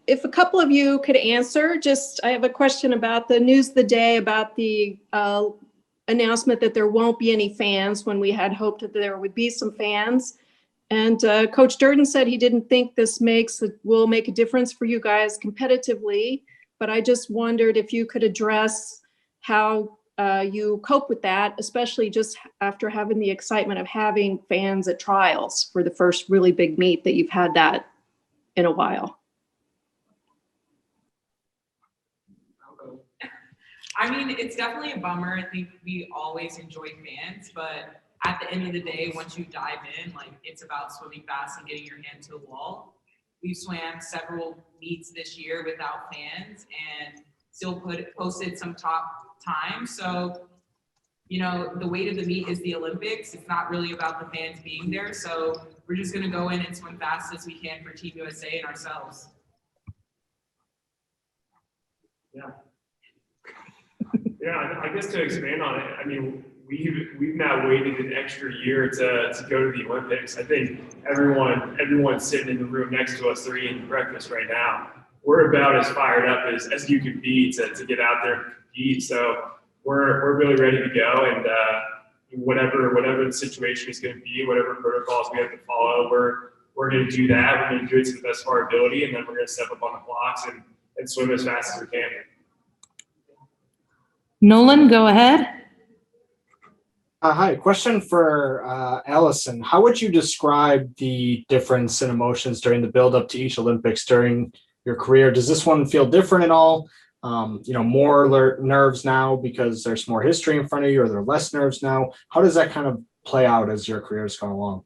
if a couple of you could answer, I have a question about the news of the day about the announcement that there won't be any fans when we had hoped that there would be some fans. And Coach Durden said he didn't think this will make a difference for you guys competitively, but I just wondered if you could address how you cope with that, especially just after having the excitement of having fans at trials for the first really big meet that you've had that in a while. I mean, it's definitely a bummer. I think we always enjoy fans, but at the end of the day, once you dive in, like, it's about swimming fast and getting your hand to the wall. We've swam several meets this year without fans and still posted some top times. So, you know, the weight of the meet is the Olympics. It's not really about the fans being there. So we're just going to go in and swim fast as we can for Team USA and ourselves. Yeah. Yeah, I guess to expand on it, I mean, we've now waited an extra year to go to the Olympics. I think everyone sitting in the room next to us, they're eating breakfast right now. We're about as fired up as you can be to get out there and compete. So we're really ready to go, and whatever the situation is going to be, whatever protocols we have to follow, we're going to do that. We're going to do it to the best of our ability, and then we're going to step up on the blocks and swim as fast as we can. Nolan, go ahead. Hi, question for Allison. How would you describe the difference in emotions during the build-up to each Olympics during your career? Does this one feel different at all? More nerves now because there's more history in front of you, or there are less nerves now? How does that kind of play out as your career's gone along?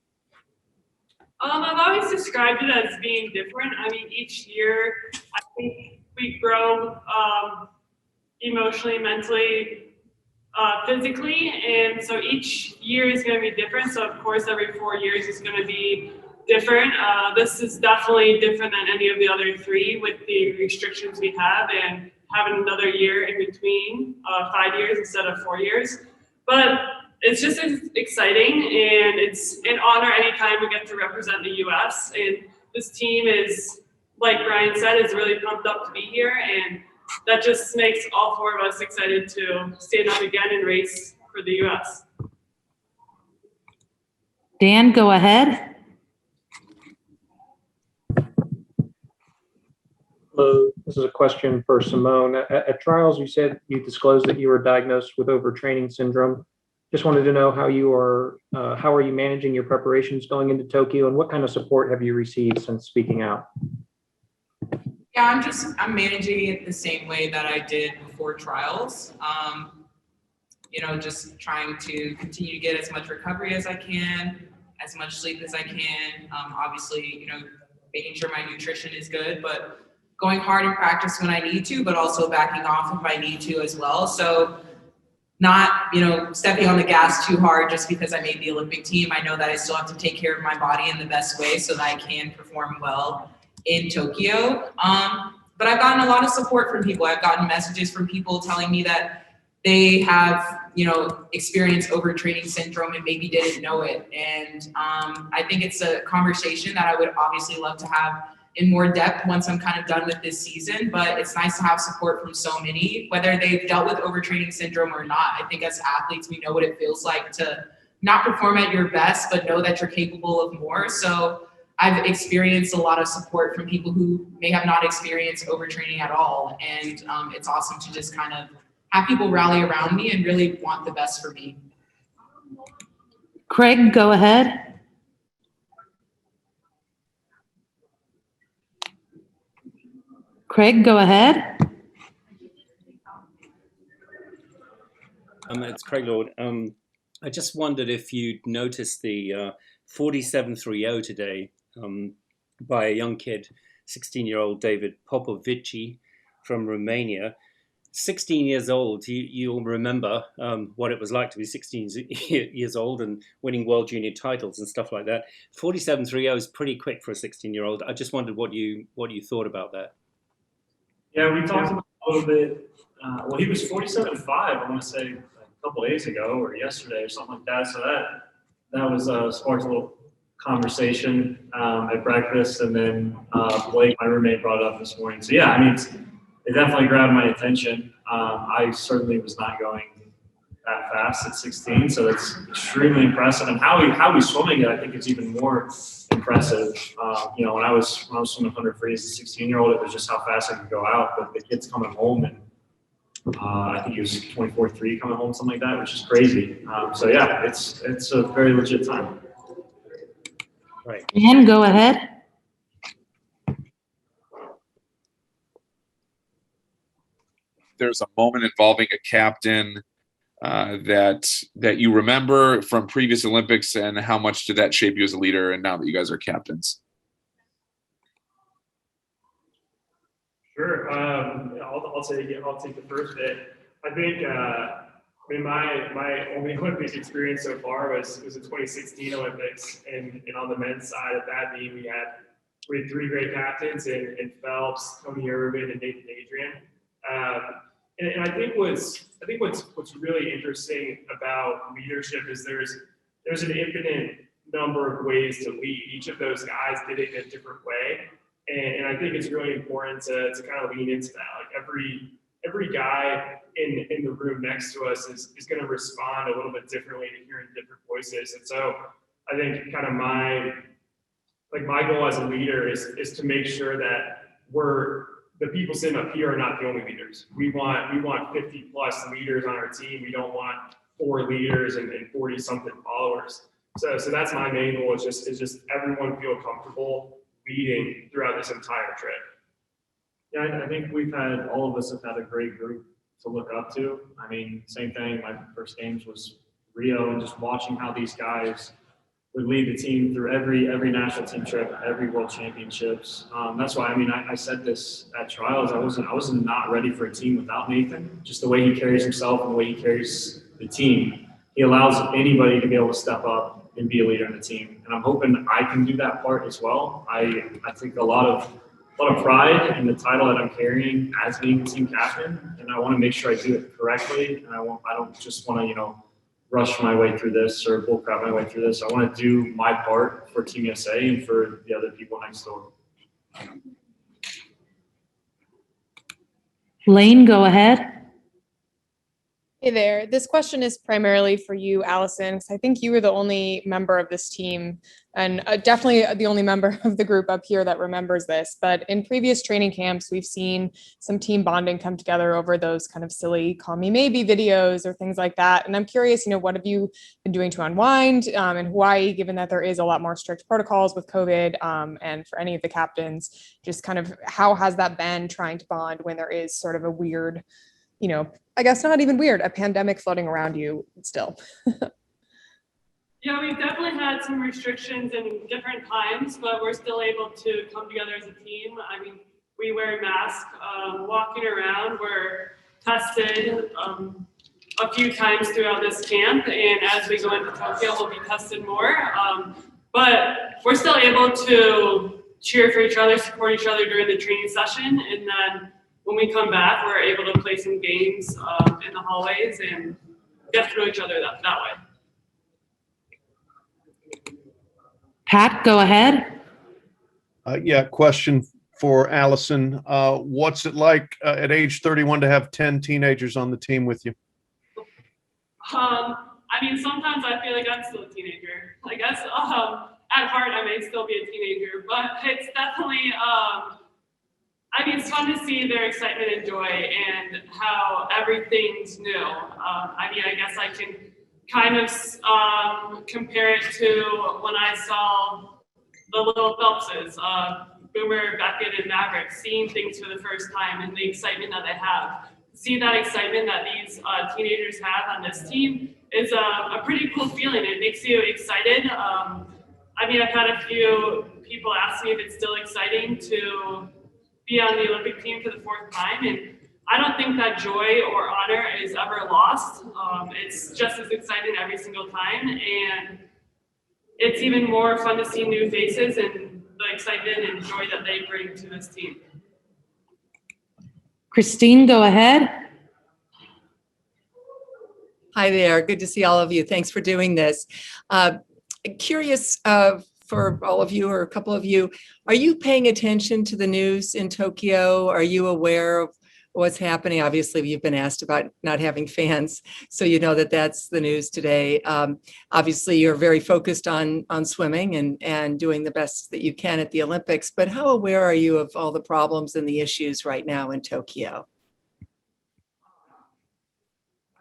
I've always described it as being different. I mean, each year, I think we grow emotionally, mentally, physically, and so each year is going to be different. So of course, every 4 years is going to be different. This is definitely different than any of the other three with the restrictions we have and having another year in between, 5 years instead of 4 years. But it's just exciting, and it's an honor anytime we get to represent the U.S. And this team is, like Bryan said, is really pumped up to be here, and that just makes all four of us excited to stand up again and race for the U.S. Dan, go ahead. Hello, this is a question for Simone. At trials, you said you disclosed that you were diagnosed with overtraining syndrome. Just wanted to know how are you managing your preparations going into Tokyo, and what kind of support have you received since speaking out? Yeah, I'm managing it the same way that I did before trials. Just trying to continue to get as much recovery as I can, as much sleep as I can. Obviously, making sure my nutrition is good, but going hard in practice when I need to, but also backing off if I need to as well. So not, stepping on the gas too hard just because I made the Olympic team. I know that I still have to take care of my body in the best way so that I can perform well in Tokyo. But I've gotten a lot of support from people. I've gotten messages from people telling me that they have, experienced overtraining syndrome and maybe didn't know it. And I think it's a conversation that I would obviously love to have in more depth once I'm kind of done with this season, but it's nice to have support from so many, whether they've dealt with overtraining syndrome or not. I think as athletes, we know what it feels like to not perform at your best, but know that you're capable of more. So I've experienced a lot of support from people who may have not experienced overtraining at all. And it's awesome to just kind of have people rally around me and really want the best for me. Craig, go ahead. Craig, go ahead. It's Craig Lord. I just wondered if you'd noticed the 47.30 today by a young kid, 16-year-old David Popovici from Romania. 16 years old, you'll remember what it was like to be 16 years old and winning world junior titles and stuff like that. 47.30 is pretty quick for a 16-year-old. I just wondered what you thought about that. Yeah, we talked about it a little bit. He was 47.5, I want to say a couple days ago or yesterday or something like that. So that was sparked a little conversation at breakfast, and then Blake, my roommate, brought it up this morning. So yeah, I mean, it definitely grabbed my attention. I certainly was not going that fast at 16, so that's extremely impressive. And how he's swimming it, I think it's even more impressive. You know, when I was swimming 100 free as a 16-year-old, it was just how fast I could go out. But the kid's coming home, and I think he was 24.3 coming home, something like that, which is crazy. So yeah, it's a very legit time. Right. Dan, go ahead. There's a moment involving a captain that you remember from previous Olympics, and how much did that shape you as a leader, and now that you guys are captains? Sure. I'll take the first bit. I think I mean my only Olympic experience so far was the 2016 Olympics, and on the men's side of that meet we had three great captains in Phelps, Tony Irvin, and Nathan Adrian. And I think what's really interesting about leadership is there's an infinite number of ways to lead. Each of those guys did it in a different way, and I think it's really important to kind of lean into that. Like every guy in the room next to us is going to respond a little bit differently to hearing different voices. And so I think kind of my goal as a leader is to make sure that the people sitting up here are not the only leaders. We want 50 plus leaders on our team. We don't want 4 leaders and 40 something followers. So that's my main goal, is just everyone feel comfortable leading throughout this entire trip. Yeah, I think all of us have had a great group to look up to. I mean, same thing, my first games was Rio, and just watching how these guys would lead the team through every national team trip, every world championships. That's why, I mean, I said this at trials, I was not ready for a team without Nathan. Just the way he carries himself and the way he carries the team, he allows anybody to be able to step up and be a leader in the team. And I'm hoping I can do that part as well. I think a lot of pride in the title that I'm carrying as being the team captain, and I want to make sure I do it correctly. And I don't just want to, rush my way through this or bullcrap my way through this. I want to do my part for Team USA and for the other people next door. Laine, go ahead. Hey there. This question is primarily for you, Allison, because I think you were the only member of this team, and definitely the only member of the group up here that remembers this. But in previous training camps, we've seen some team bonding come together over those kind of silly "call me maybe" videos or things like that. And I'm curious, what have you been doing to unwind in Hawaii, given that there is a lot more strict protocols with COVID, and for any of the captains, just kind of how has that been trying to bond when there is sort of a weird, I guess not even weird, a pandemic floating around you still? Yeah, we've definitely had some restrictions in different times, but we're still able to come together as a team. I mean, we wear masks, walking around, we're tested a few times throughout this camp, and as we go into Tokyo, we'll be tested more. But we're still able to cheer for each other, support each other during the training session, and then when we come back, we're able to play some games in the hallways and get to know each other that way. Pat, go ahead. Yeah, question for Allison. What's it like at age 31 to have 10 teenagers on the team with you? I mean, sometimes I feel like I'm still a teenager. I guess at heart I may still be a teenager, but it's definitely, it's fun to see their excitement and joy and how everything's new. I guess I can kind of compare it to when I saw the little Phelpses, Boomer, Beckett, and Maverick, seeing things for the first time and the excitement that they have. See that excitement that these teenagers have on this team is a pretty cool feeling. It makes you excited. I've had a few people ask me if it's still exciting to be on the Olympic team for the 4th time, and I don't think that joy or honor is ever lost. It's just as exciting every single time, and it's even more fun to see new faces and the excitement and joy that they bring to this team. Christine, go ahead. Hi there. Good to see all of you. Thanks for doing this. Curious for all of you or a couple of you. Are you paying attention to the news in Tokyo? Are you aware of what's happening? Obviously, you've been asked about not having fans, so you know that that's the news today. Obviously, you're very focused on swimming and doing the best that you can at the Olympics, but how aware are you of all the problems and the issues right now in Tokyo?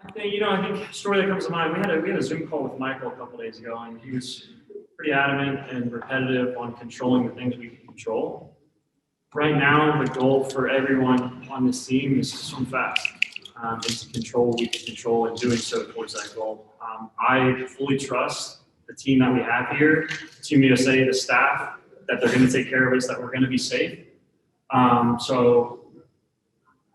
I think a story that comes to mind, we had a Zoom call with Michael a couple days ago, and he was pretty adamant and repetitive on controlling the things we can control. Right now, the goal for everyone on this team is to swim fast, and to control what we can control, and doing so towards that goal. I fully trust the team that we have here, Team USA, the staff, that they're going to take care of us, that we're going to be safe. So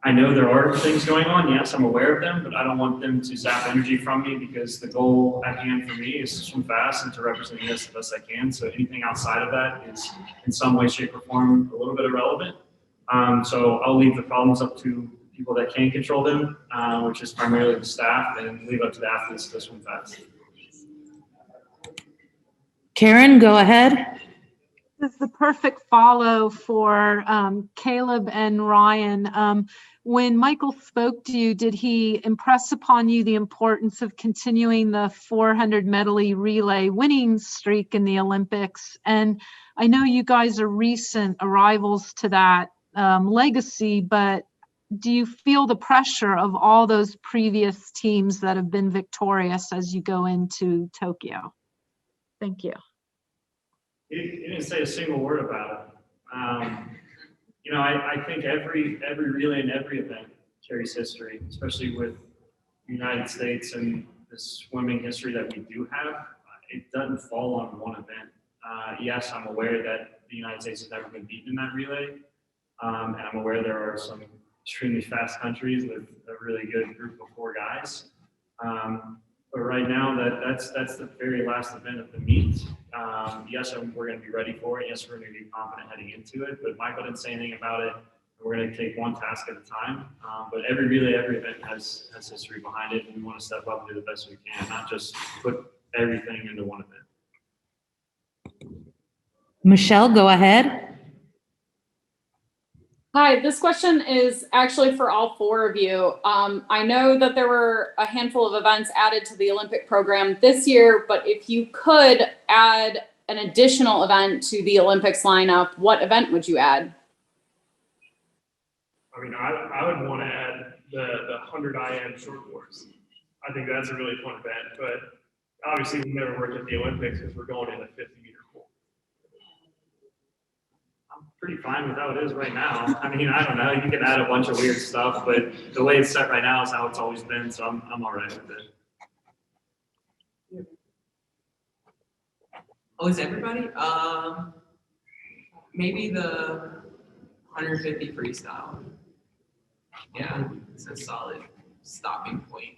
I know there are things going on. Yes, I'm aware of them, but I don't want them to zap energy from me, because the goal at hand for me is to swim fast and to represent the US the best I can. So anything outside of that is in some way, shape, or form a little bit irrelevant. So I'll leave the problems up to people that can control them, which is primarily the staff, and leave up to the athletes to swim fast. Karen, go ahead. This is the perfect follow for Caleb and Ryan. When Michael spoke to you, did he impress upon you the importance of continuing the 400 medley relay winning streak in the Olympics? And I know you guys are recent arrivals to that legacy, but do you feel the pressure of all those previous teams that have been victorious as you go into Tokyo? Thank you. He didn't say a single word about it. I think every relay and every event carries history, especially with the United States and the swimming history that we do have. It doesn't fall on one event. Yes, I'm aware that the United States has never been beaten in that relay. And I'm aware there are some extremely fast countries with a really good group of 4 guys. But right now, that's the very last event of the meet. Yes, we're going to be ready for it. Yes, we're going to be confident heading into it. But Michael didn't say anything about it. We're going to take one task at a time. But every relay, every event has history behind it. And we want to step up and do the best we can, not just put everything into one event. Michelle, go ahead. Hi, this question is actually for all 4 of you. I know that there were a handful of events added to the Olympic program this year, but if you could add an additional event to the Olympics lineup, what event would you add? I mean, I would want to add the 100 IM short course. I think that's a really fun event, but obviously we never worked at the Olympics because we're going in a 50-meter pool. I'm pretty fine with how it is right now. I mean, I don't know. You can add a bunch of weird stuff, but the way it's set right now is how it's always been, so I'm all right with it. Oh, is everybody? Maybe the 150 freestyle. Yeah, it's a solid stopping point.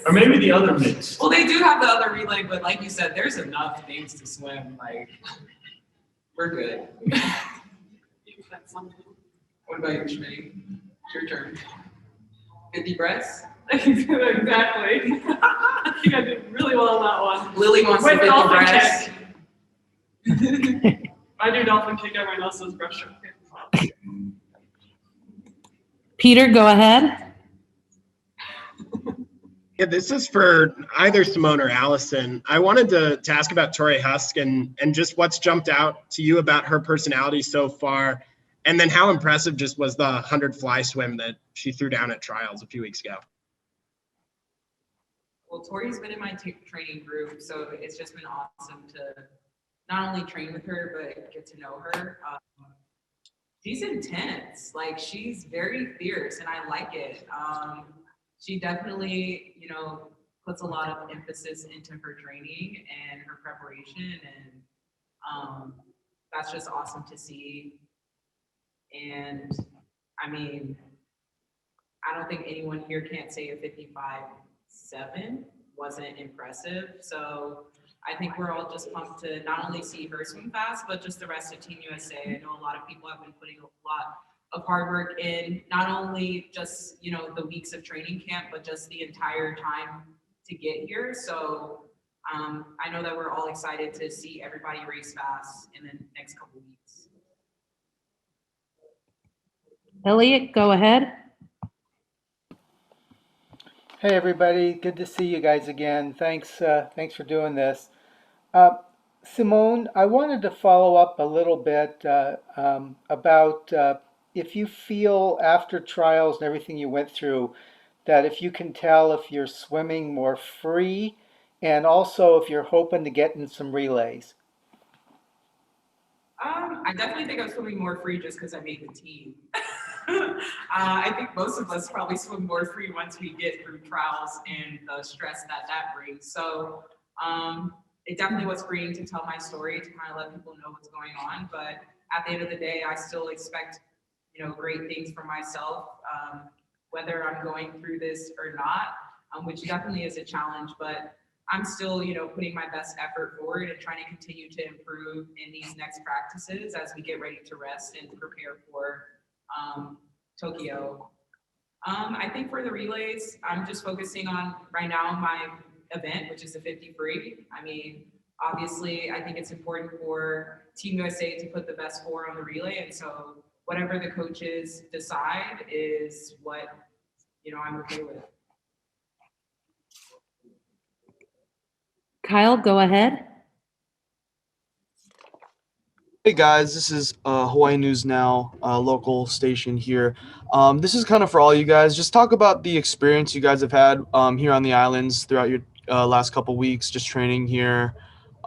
Or maybe the other mix. Well, they do have the other relay, but like you said, there's enough things to swim. Like, we're good. What about you, Schmitt? It's your turn. 50 breaths? Exactly. I think I did really well on that one. Lily wants With to 50 dolphin breaths. kick. I do dolphin kick, everyone else does breaststroke. Peter, go ahead. Yeah, this is for either Simone or Allison. I wanted to ask about Tori Husk and just what's jumped out to you about her personality so far, and then how impressive just was the 100 fly swim that she threw down at trials a few weeks ago. Well, Tori's been in my training group, so it's just been awesome to not only train with her, but get to know her. She's intense. Like, she's very fierce, and I like it. She definitely, puts a lot of emphasis into her training and her preparation, and that's just awesome to see. And I mean, I don't think anyone here can't say a 55.7 wasn't impressive. So I think we're all just pumped to not only see her swim fast, but just the rest of Team USA. I know a lot of people have been putting a lot of hard work in, not only just, the weeks of training camp, but just the entire time to get here. So I know that we're all excited to see everybody race fast in the next couple weeks. Elliott, go ahead. Hey everybody, good to see you guys again. Thanks for doing this. Simone, I wanted to follow up a little bit about if you feel after trials and everything you went through, that if you can tell if you're swimming more free, and also if you're hoping to get in some relays. I definitely think I'm swimming more free just because I made the team. I think most of us probably swim more free once we get through trials and the stress that brings. So it definitely was freeing to tell my story, to kind of let people know what's going on. But at the end of the day, I still expect, great things for myself, whether I'm going through this or not, which definitely is a challenge. But I'm still, putting my best effort forward and trying to continue to improve in these next practices as we get ready to rest and prepare for Tokyo. I think for the relays, I'm just focusing on right now my event, which is the 50 free. I mean, obviously, I think it's important for Team USA to put the best score on the relay, and so whatever the coaches decide is what I'm okay with. Kyle, go ahead. Hey guys, this is Hawaii News Now, local station here. This is kind of for all you guys. Just talk about the experience you guys have had here on the islands throughout your last couple weeks, just training here.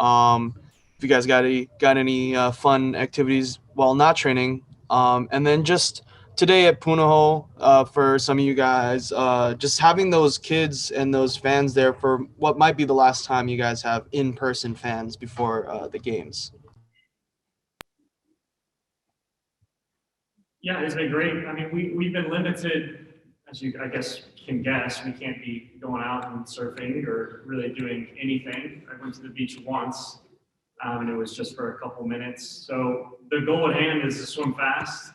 If you guys got any fun activities while not training, and then just today at Punahou, for some of you guys, just having those kids and those fans there for what might be the last time you guys have in-person fans before the games. Yeah, it's been great. I mean, we've been limited, as you, I guess, can guess. We can't be going out and surfing or really doing anything. I went to the beach once, and it was just for a couple minutes. So the goal at hand is to swim fast.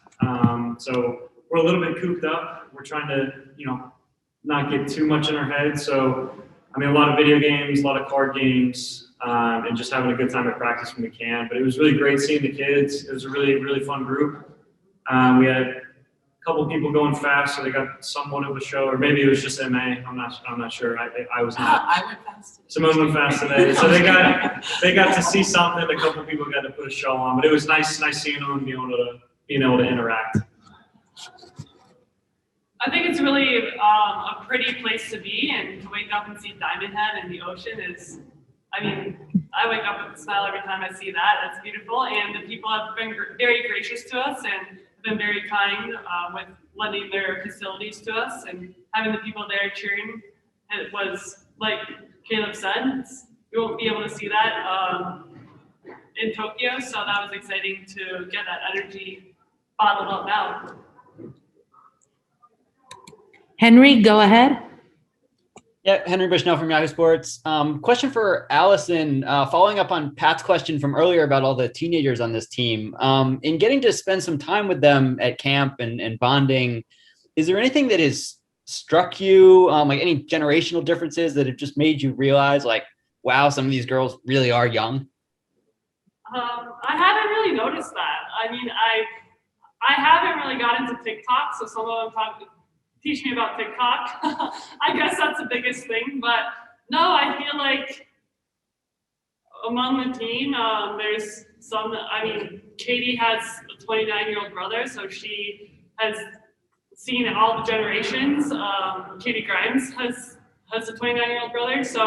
So we're a little bit cooped up. We're trying to, not get too much in our head. So, I mean, a lot of video games, a lot of card games, and just having a good time at practice when we can. But it was really great seeing the kids. It was a really, really fun group. We had a couple people going fast, so they got somewhat of a show, or maybe it was just MA. I'm not sure. I was not. I went fast. Simone went fast today, so they got to see something. A couple people got to put a show on, but it was nice seeing them and being able to interact. I think it's really a pretty place to be, and to wake up and see Diamond Head in the ocean is, I mean, I wake up with a smile every time I see that. It's beautiful, and the people have been very gracious to us and been very kind with lending their facilities to us, and having the people there cheering. It was, like Caleb said, we won't be able to see that in Tokyo, so that was exciting to get that energy bottled up now. Henry, go ahead. Yeah, Henry Bushnell from Yahoo Sports. Question for Allison, following up on Pat's question from earlier about all the teenagers on this team. In getting to spend some time with them at camp and bonding, is there anything that has struck you, like any generational differences that have just made you realize, like, wow, some of these girls really are young? I haven't really noticed that. I mean, I haven't really got into TikTok, so some of them teach me about TikTok. I guess that's the biggest thing, but no, I feel like among the team, there's some, I mean, Katie has a 29-year-old brother, so she has seen all the generations. Katie Grimes has a 29-year-old brother, so,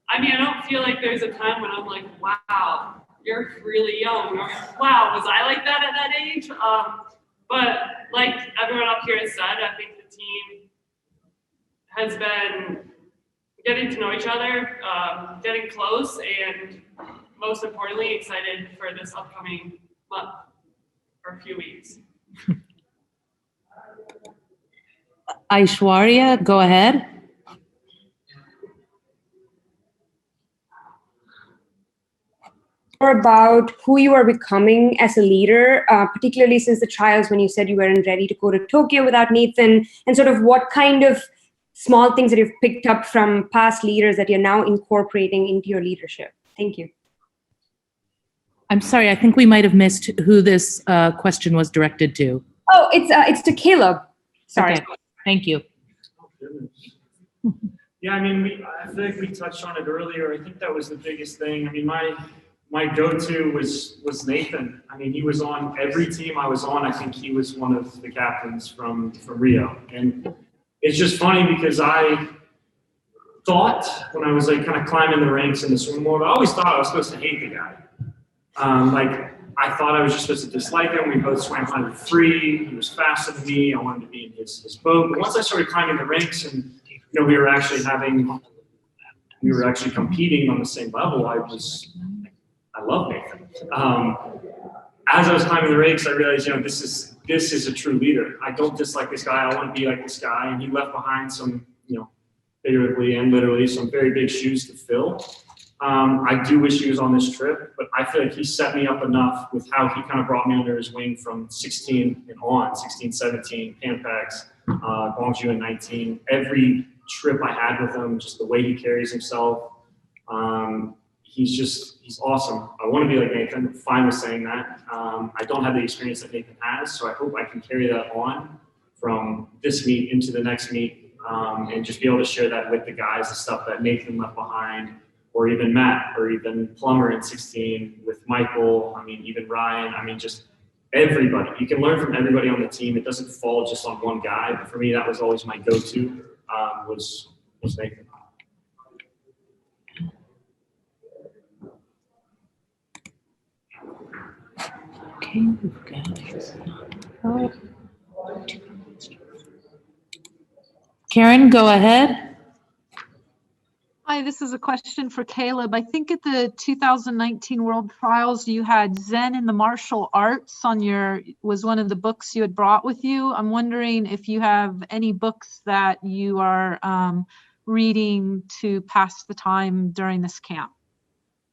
I mean, I don't feel like there's a time when I'm like, wow, you're really young, or wow, was I like that at that age? But like everyone up here has said, I think the team has been getting to know each other, getting close, and most importantly, excited for this upcoming month or a few weeks. Aishwarya, go ahead. About who you are becoming as a leader, particularly since the trials when you said you weren't ready to go to Tokyo without Nathan, and sort of what kind of small things that you've picked up from past leaders that you're now incorporating into your leadership? Thank you. I'm sorry, I think we might have missed who this question was directed to. Oh, it's to Caleb. Sorry. Okay, thank you. Yeah, I mean, I feel like we touched on it earlier. I think that was the biggest thing. I mean, my go-to was Nathan. I mean, he was on every team I was on. I think he was one of the captains from Rio. And it's just funny because I thought when I was like kind of climbing the ranks in the swim world, I always thought I was supposed to hate the guy. I thought I was just supposed to dislike him. We both swam 100 free. He was faster than me. I wanted to be in his boat. But once I started climbing the ranks and we were actually competing on the same level, I love Nathan. As I was climbing the ranks, I realized, this is a true leader. I don't dislike this guy. I want to be like this guy. And he left behind some, figuratively and literally, some very big shoes to fill. I do wish he was on this trip, but I feel like he set me up enough with how he kind of brought me under his wing from 16 and on, 16, 17, Panpax, Gwangju in 19. Every trip I had with him, just the way he carries himself. He's awesome. I want to be like Nathan. I'm fine with saying that. I don't have the experience that Nathan has, so I hope I can carry that on from this meet into the next meet, and just be able to share that with the guys, the stuff that Nathan left behind, or even Matt, or even Plummer in 16 with Michael. I mean, even Ryan. I mean, just everybody. You can learn from everybody on the team. It doesn't fall just on one guy. But for me, that was always my go-to. Was Nathan. Okay, we've got Karen, go ahead. Hi, this is a question for Caleb. I think at the 2019 World Trials, you had Zen in the Martial Arts was one of the books you had brought with you. I'm wondering if you have any books that you are reading to pass the time during this camp.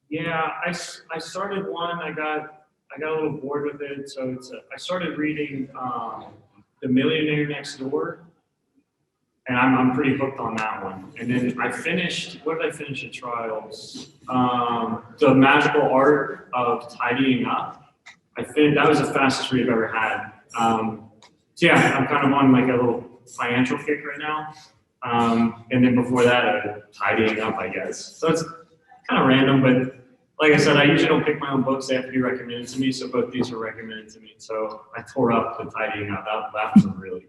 Yeah, I started one. I got a little bored with it, so I started reading The Millionaire Next Door. And I'm pretty hooked on that one. And then I finished, what did I finish at trials? The Magical Art of Tidying Up. That was the fastest read I've ever had. So yeah, I'm kind of on like a little financial kick right now. And then before that, Tidying Up, I guess. So it's kind of random, but like I said, I usually don't pick my own books. They have to be recommended to me. So both these were recommended to me. So I tore up the Tidying Up. That was a really good.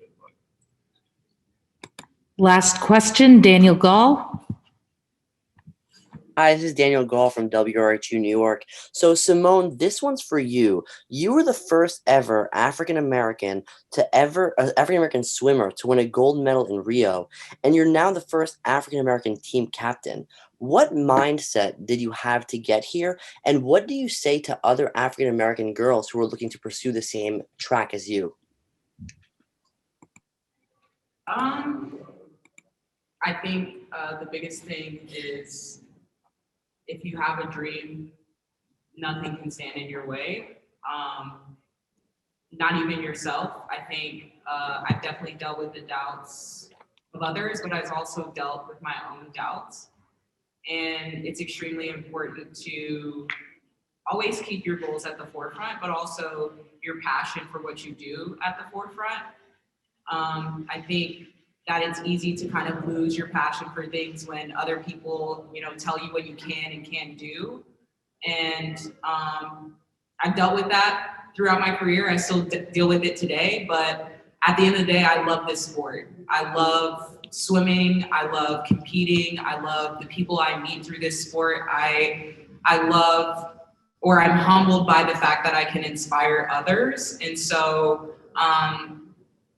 Last question, Daniel Gall. Hi, this is Daniel Gall from WRHU New York. So Simone, this one's for you. You were the first ever African-American swimmer to win a gold medal in Rio, and you're now the first African-American team captain. What mindset did you have to get here, and what do you say to other African-American girls who are looking to pursue the same track as you? I think the biggest thing is if you have a dream, nothing can stand in your way. Not even yourself. I think I've definitely dealt with the doubts of others, but I've also dealt with my own doubts. And it's extremely important to always keep your goals at the forefront, but also your passion for what you do at the forefront. I think that it's easy to kind of lose your passion for things when other people, tell you what you can and can't do. And I've dealt with that throughout my career. I still deal with it today, but at the end of the day, I love this sport. I love swimming. I love competing. I love the people I meet through this sport. I love, or I'm humbled by the fact that I can inspire others. And so,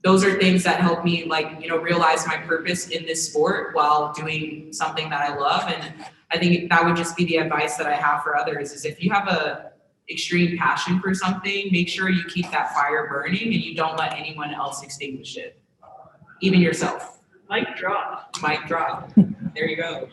those are things that help me realize my purpose in this sport while doing something that I love. And I think that would just be the advice that I have for others is if you have a extreme passion for something, make sure you keep that fire burning and you don't let anyone else extinguish it, even yourself. Mic drop. Mic drop. There you go.